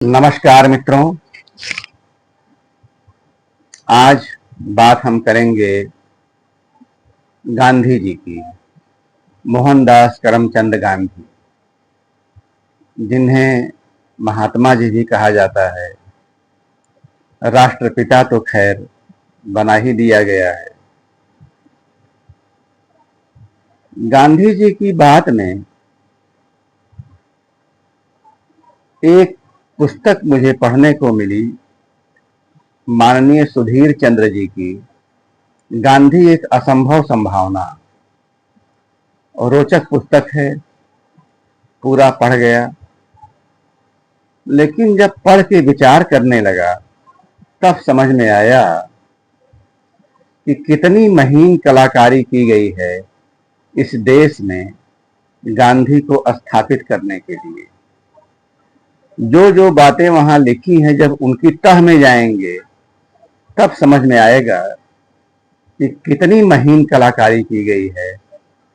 नमस्कार मित्रों, आज बात हम करेंगे गांधी जी की। मोहनदास करमचंद गांधी, जिन्हें महात्मा जी भी कहा जाता है, राष्ट्रपिता तो खैर बना ही दिया गया है। गांधी जी की बात में एक पुस्तक मुझे पढ़ने को मिली, माननीय सुधीर चंद्र जी की, गांधी एक असंभव संभावना। और रोचक पुस्तक है, पूरा पढ़ गया, लेकिन जब पढ़ के विचार करने लगा तब समझ में आया कि कितनी महीन कलाकारी की गई है इस देश में गांधी को स्थापित करने के लिए। जो जो बातें वहां लिखी हैं, जब उनकी तह में जाएंगे तब समझ में आएगा कि कितनी महीन कलाकारी की गई है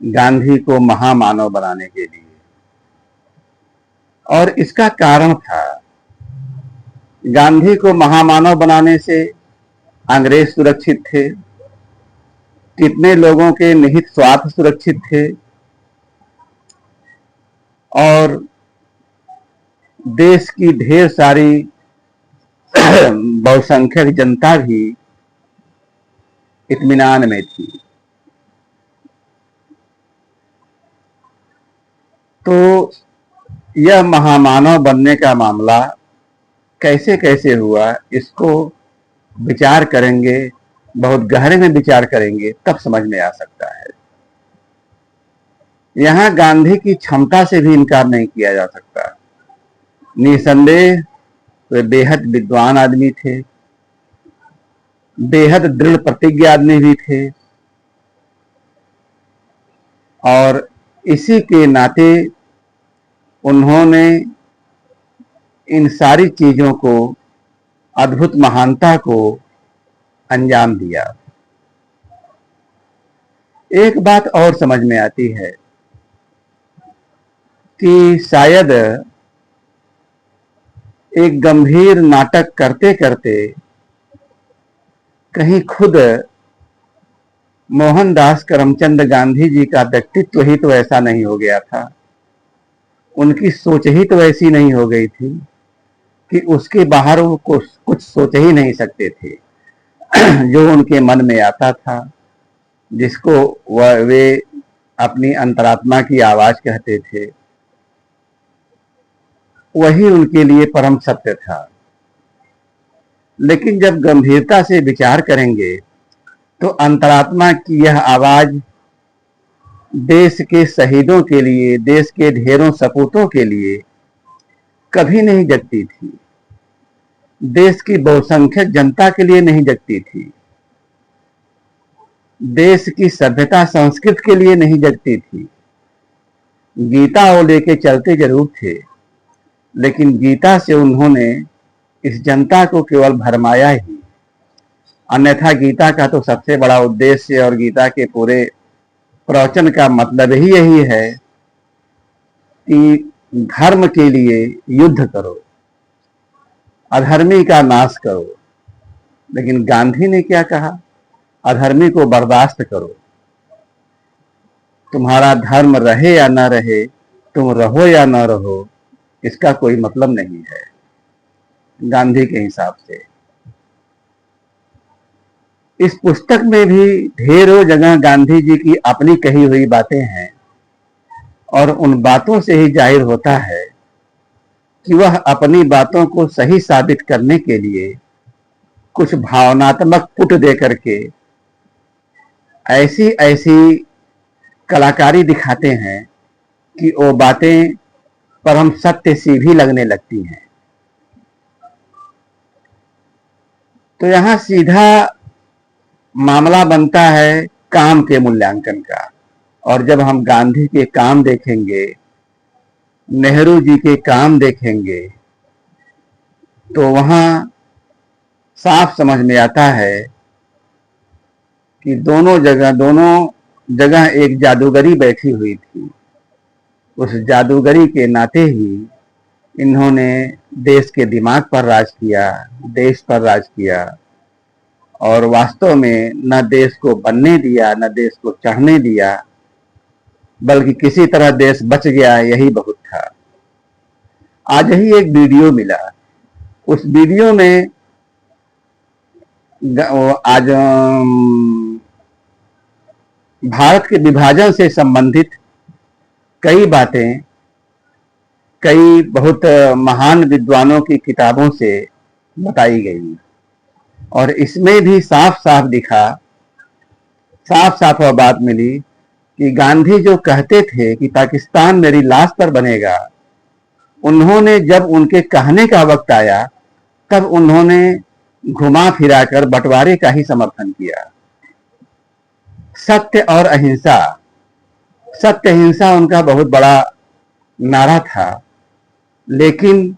गांधी को महामानव बनाने के लिए। और इसका कारण था, गांधी को महामानव बनाने से अंग्रेज सुरक्षित थे, कितने लोगों के निहित स्वार्थ सुरक्षित थे, और देश की ढेर सारी बहुसंख्यक जनता भी इत्मीनान में थी। तो यह महामानव बनने का मामला कैसे कैसे हुआ, इसको विचार करेंगे, बहुत गहरे में विचार करेंगे तब समझ में आ सकता है। यहां गांधी की क्षमता से भी इनकार नहीं किया जा सकता। निसंदेह वे बेहद विद्वान आदमी थे, बेहद दृढ़ प्रतिज्ञ आदमी भी थे, और इसी के नाते उन्होंने इन सारी चीजों को, अद्भुत महानता को अंजाम दिया। एक बात और समझ में आती है कि शायद एक गंभीर नाटक करते करते कहीं खुद मोहनदास करमचंद गांधी जी का व्यक्तित्व ही तो ऐसा नहीं हो गया था, उनकी सोच ही तो ऐसी नहीं हो गई थी कि उसके बाहर वो कुछ सोच ही नहीं सकते थे। जो उनके मन में आता था, जिसको वे अपनी अंतरात्मा की आवाज कहते थे, वही उनके लिए परम सत्य था। लेकिन जब गंभीरता से विचार करेंगे तो अंतरात्मा की यह आवाज देश के शहीदों के लिए, देश के ढेरों सपूतों के लिए कभी नहीं जगती थी, देश की बहुसंख्यक जनता के लिए नहीं जगती थी, देश की सभ्यता संस्कृति के लिए नहीं जगती थी। गीता वो लेके चलते जरूर थे, लेकिन गीता से उन्होंने इस जनता को केवल भरमाया ही। अन्यथा गीता का तो सबसे बड़ा उद्देश्य और गीता के पूरे प्रवचन का मतलब ही यही है कि धर्म के लिए युद्ध करो, अधर्मी का नाश करो। लेकिन गांधी ने क्या कहा? अधर्मी को बर्दाश्त करो, तुम्हारा धर्म रहे या न रहे, तुम रहो या न रहो, इसका कोई मतलब नहीं है गांधी के हिसाब से। इस पुस्तक में भी ढेरों जगह गांधी जी की अपनी कही हुई बातें हैं, और उन बातों से ही जाहिर होता है कि वह अपनी बातों को सही साबित करने के लिए कुछ भावनात्मक पुट दे करके ऐसी ऐसी कलाकारी दिखाते हैं कि वो बातें परम सत्य सी भी लगने लगती हैं। तो यहां सीधा मामला बनता है काम के मूल्यांकन का। और जब हम गांधी के काम देखेंगे, नेहरू जी के काम देखेंगे, तो वहां साफ समझ में आता है कि दोनों जगह एक जादूगरी बैठी हुई थी। उस जादूगरी के नाते ही इन्होंने देश के दिमाग पर राज किया, देश पर राज किया, और वास्तव में न देश को बनने दिया न देश को चढ़ने दिया, बल्कि किसी तरह देश बच गया, यही बहुत था। आज ही एक वीडियो मिला, उस वीडियो में आज भारत के विभाजन से संबंधित कई बातें कई बहुत महान विद्वानों की किताबों से बताई गई, और इसमें भी साफ साफ दिखा, साफ साफ वह बात मिली कि गांधी जो कहते थे कि पाकिस्तान मेरी लाश पर बनेगा, उन्होंने जब उनके कहने का वक्त आया तब उन्होंने घुमा फिराकर बंटवारे का ही समर्थन किया। सत्य और अहिंसा, सत्य अहिंसा उनका बहुत बड़ा नारा था, लेकिन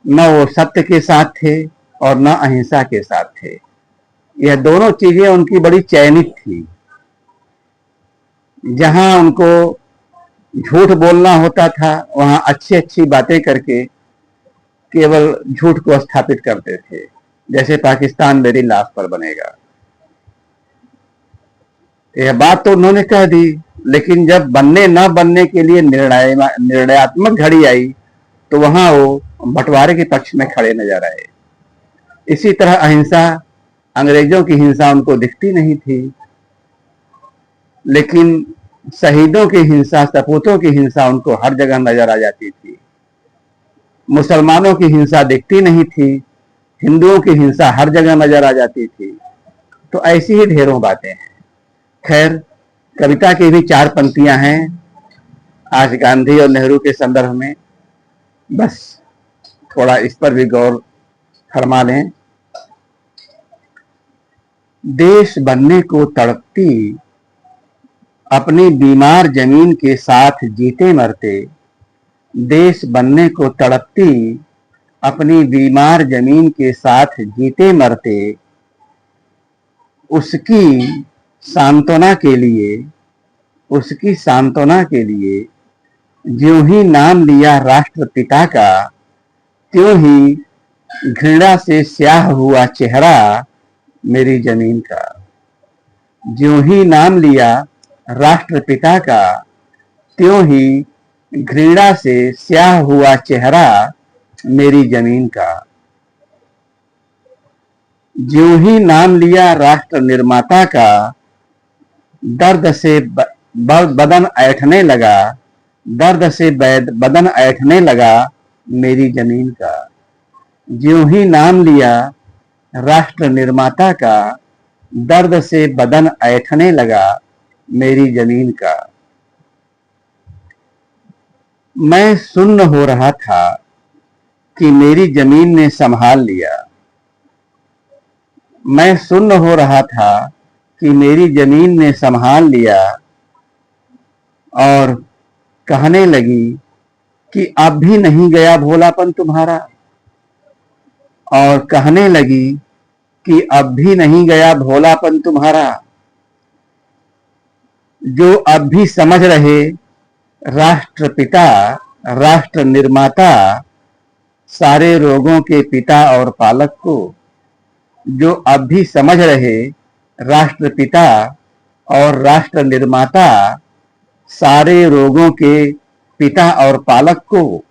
न वो सत्य के साथ थे और न अहिंसा के साथ थे। यह दोनों चीजें उनकी बड़ी चयनित थी। जहां उनको झूठ बोलना होता था वहां अच्छी अच्छी बातें करके केवल झूठ को स्थापित करते थे, जैसे पाकिस्तान मेरी लाश पर बनेगा। यह बात तो उन्होंने कह दी, लेकिन जब बनने न बनने के लिए निर्णयात्मक घड़ी आई तो वहां वो बंटवारे के पक्ष में खड़े नजर आए। इसी तरह अहिंसा, अंग्रेजों की हिंसा उनको दिखती नहीं थी, लेकिन शहीदों की हिंसा, सपूतों की हिंसा उनको हर जगह नजर आ जाती थी। मुसलमानों की हिंसा दिखती नहीं थी, हिंदुओं की हिंसा हर जगह नजर आ जाती थी। तो ऐसी ही ढेरों बातें हैं। खैर, कविता की भी 4 पंक्तियां हैं आज गांधी और नेहरू के संदर्भ में, बस थोड़ा इस पर भी गौर फरमा लें। देश बनने को तड़पती अपनी बीमार जमीन के साथ जीते मरते, देश बनने को तड़पती अपनी बीमार जमीन के साथ जीते मरते, उसकी सांत्वना के लिए, उसकी सांत्वना के लिए ज्यों ही नाम लिया राष्ट्रपिता का, त्यों ही घृणा से स्याह हुआ चेहरा मेरी जमीन का। ज्यों ही नाम लिया राष्ट्रपिता का, त्यों ही घृणा से स्याह हुआ चेहरा मेरी जमीन का। ज्यों ही नाम लिया राष्ट्र निर्माता का, दर्द से बदन ऐंठने लगा, दर्द से बदन ऐंठने लगा मेरी जमीन का। ज्यों ही नाम लिया राष्ट्र निर्माता का, दर्द से बदन ऐंठने लगा मेरी जमीन का। मैं सुन्न हो रहा था कि मेरी जमीन ने संभाल लिया। मैं सुन्न हो रहा था कि मेरी जमीन ने संभाल लिया, और कहने लगी कि अब भी नहीं गया भोलापन तुम्हारा, और कहने लगी कि अब भी नहीं गया भोलापन तुम्हारा। जो अब भी समझ रहे राष्ट्रपिता, राष्ट्र निर्माता, सारे रोगों के पिता और पालक को, जो अब भी समझ रहे राष्ट्रपिता और राष्ट्र निर्माता, सारे रोगों के पिता और पालक को,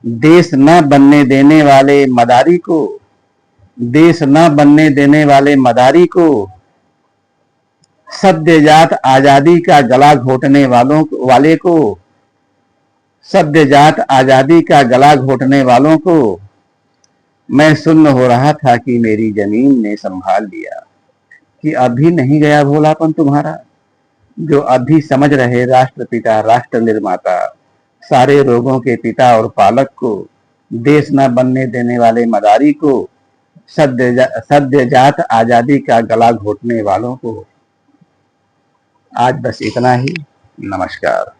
देश न बनने देने वाले मदारी को, देश न बनने देने वाले मदारी को, सद्यजात आजादी का गला घोटने वाले को, सद्यजात आजादी का गला घोटने वालों को मैं सुन्न हो रहा था कि मेरी जमीन ने संभाल लिया, कि अभी नहीं गया भोलापन तुम्हारा। जो अभी समझ रहे राष्ट्रपिता, राष्ट्र निर्माता, सारे रोगों के पिता और पालक को, देश न बनने देने वाले मदारी को, सद्यजात आजादी का गला घोटने वालों को। आज बस इतना ही। नमस्कार।